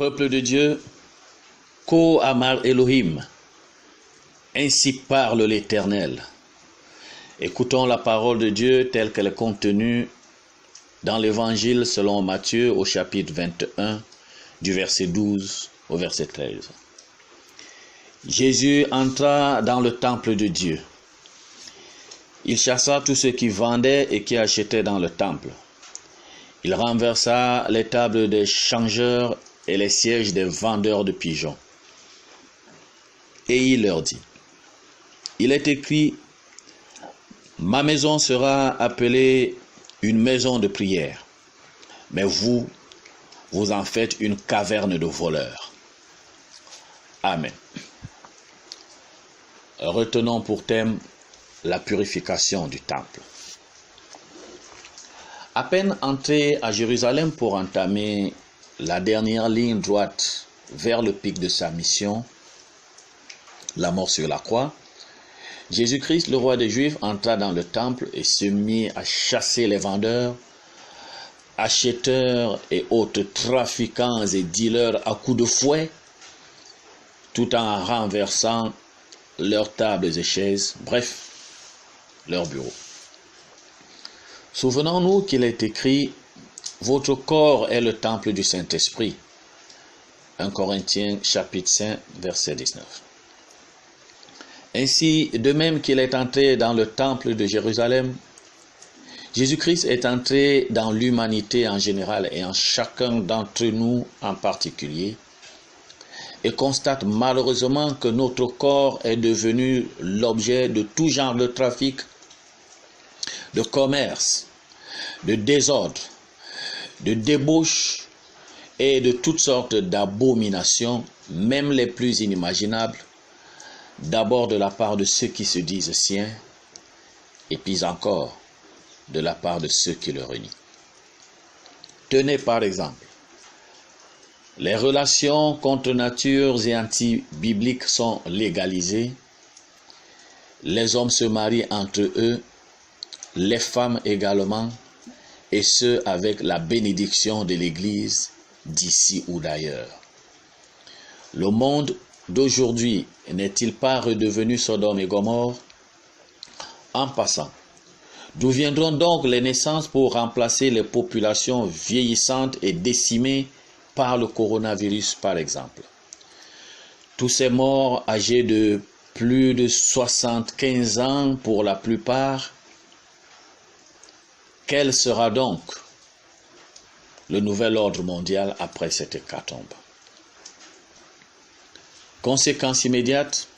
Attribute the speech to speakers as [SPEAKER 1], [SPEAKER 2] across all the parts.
[SPEAKER 1] Peuple de Dieu, Ko Amar Elohim, ainsi parle l'Éternel. Écoutons la parole de Dieu telle qu'elle est contenue dans l'Évangile selon Matthieu au chapitre 21, du verset 12 au verset 13. Jésus entra dans le temple de Dieu. Il chassa tous ceux qui vendaient et qui achetaient dans le temple. Il renversa les tables des changeurs et les sièges des vendeurs de pigeons. Et il leur dit, il est écrit, ma maison sera appelée une maison de prière, mais vous en faites une caverne de voleurs. Amen. Retenons pour thème la purification du temple. À peine entré à Jérusalem pour entamer la dernière ligne droite vers le pic de sa mission, la mort sur la croix, Jésus-Christ, le roi des Juifs, entra dans le temple et se mit à chasser les vendeurs, acheteurs et autres trafiquants et dealers à coups de fouet, tout en renversant leurs tables et chaises, bref, leurs bureaux. Souvenons-nous qu'il est écrit « Votre corps est le temple du Saint-Esprit » 1 Corinthiens chapitre 5 verset 19. Ainsi, de même qu'il est entré dans le temple de Jérusalem, Jésus-Christ est entré dans l'humanité en général et en chacun d'entre nous en particulier, et constate malheureusement que notre corps est devenu l'objet de tout genre de trafic, de commerce, de désordre, de débauche et de toutes sortes d'abominations, même les plus inimaginables, d'abord de la part de ceux qui se disent siens, et puis encore de la part de ceux qui le renient. Tenez par exemple, les relations contre nature et anti-bibliques sont légalisées, les hommes se marient entre eux, les femmes également, et ce avec la bénédiction de l'Église d'ici ou d'ailleurs. Le monde d'aujourd'hui n'est-il pas redevenu Sodome et Gomorrhe? En passant, d'où viendront donc les naissances pour remplacer les populations vieillissantes et décimées par le coronavirus par exemple? Tous ces morts âgés de plus de 75 ans pour la plupart, quel sera donc le nouvel ordre mondial après cette hécatombe? Conséquence immédiate,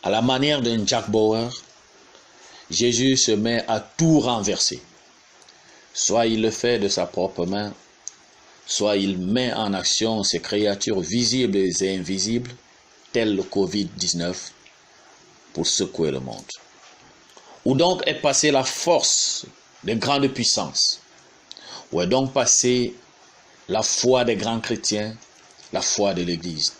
[SPEAKER 1] à la manière d'un Jack Bauer, Jésus se met à tout renverser. Soit il le fait de sa propre main, soit il met en action ces créatures visibles et invisibles, telles le Covid-19, pour secouer le monde. Où donc est passée la force des grandes puissances? Où est donc passée la foi des grands chrétiens, la foi de l'Église?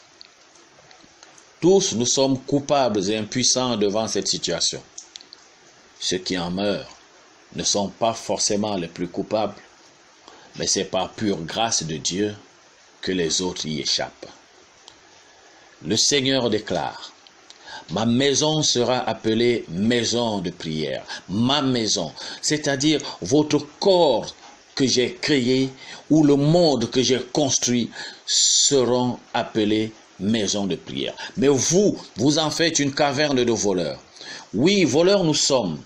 [SPEAKER 1] Tous nous sommes coupables et impuissants devant cette situation. Ceux qui en meurent ne sont pas forcément les plus coupables, mais c'est par pure grâce de Dieu que les autres y échappent. Le Seigneur déclare, ma maison sera appelée maison de prière. Ma maison, c'est-à-dire votre corps que j'ai créé ou le monde que j'ai construit seront appelés maison de prière. Mais vous en faites une caverne de voleurs. Oui, voleurs nous sommes.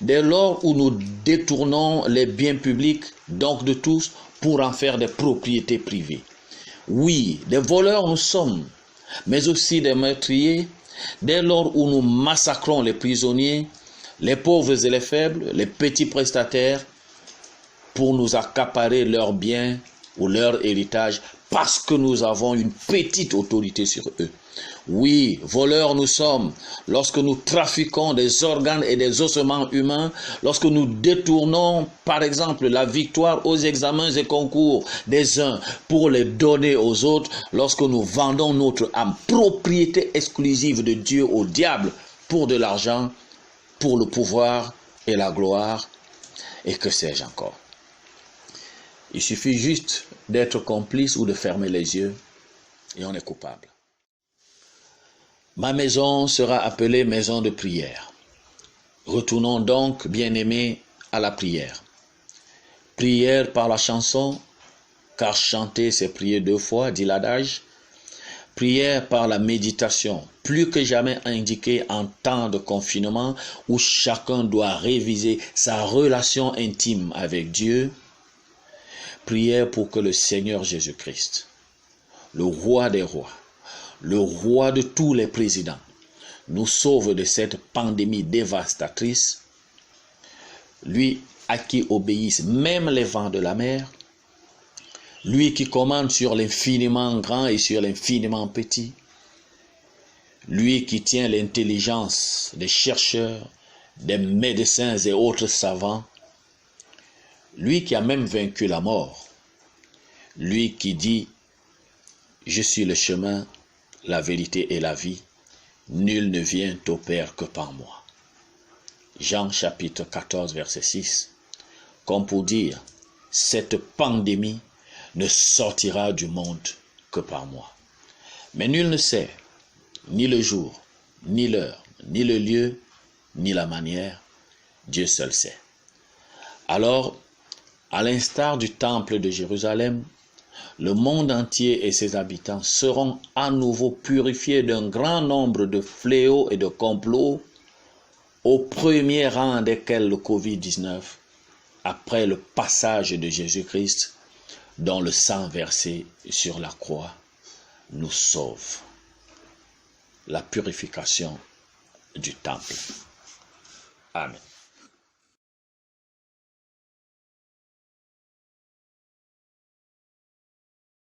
[SPEAKER 1] Dès lors où nous détournons les biens publics, donc de tous, pour en faire des propriétés privées. Oui, des voleurs nous sommes, mais aussi des meurtriers, dès lors où nous massacrons les prisonniers, les pauvres et les faibles, les petits prestataires, pour nous accaparer leurs biens ou leur héritage, parce que nous avons une petite autorité sur eux. Oui, voleurs nous sommes, lorsque nous trafiquons des organes et des ossements humains, lorsque nous détournons, par exemple, la victoire aux examens et concours des uns pour les donner aux autres, lorsque nous vendons notre âme, propriété exclusive de Dieu au diable, pour de l'argent, pour le pouvoir et la gloire, et que sais-je encore. Il suffit juste d'être complice ou de fermer les yeux et on est coupable. Ma maison sera appelée maison de prière. Retournons donc, bien-aimés, à la prière. Prière par la chanson, car chanter c'est prier 2 fois, dit l'adage. Prière par la méditation, plus que jamais indiquée en temps de confinement où chacun doit réviser sa relation intime avec Dieu. Prière pour que le Seigneur Jésus-Christ, le roi des rois, le roi de tous les présidents, nous sauve de cette pandémie dévastatrice, lui à qui obéissent même les vents de la mer, lui qui commande sur l'infiniment grand et sur l'infiniment petit, lui qui tient l'intelligence des chercheurs, des médecins et autres savants, lui qui a même vaincu la mort, lui qui dit « Je suis le chemin, la vérité et la vie, nul ne vient au Père que par moi. » Jean chapitre 14 verset 6, comme pour dire « Cette pandémie ne sortira du monde que par moi. » Mais nul ne sait, ni le jour, ni l'heure, ni le lieu, ni la manière, Dieu seul sait. Alors, à l'instar du temple de Jérusalem, le monde entier et ses habitants seront à nouveau purifiés d'un grand nombre de fléaux et de complots, au premier rang desquels le Covid-19, après le passage de Jésus-Christ, dont le sang versé sur la croix nous sauve. La purification du temple. Amen.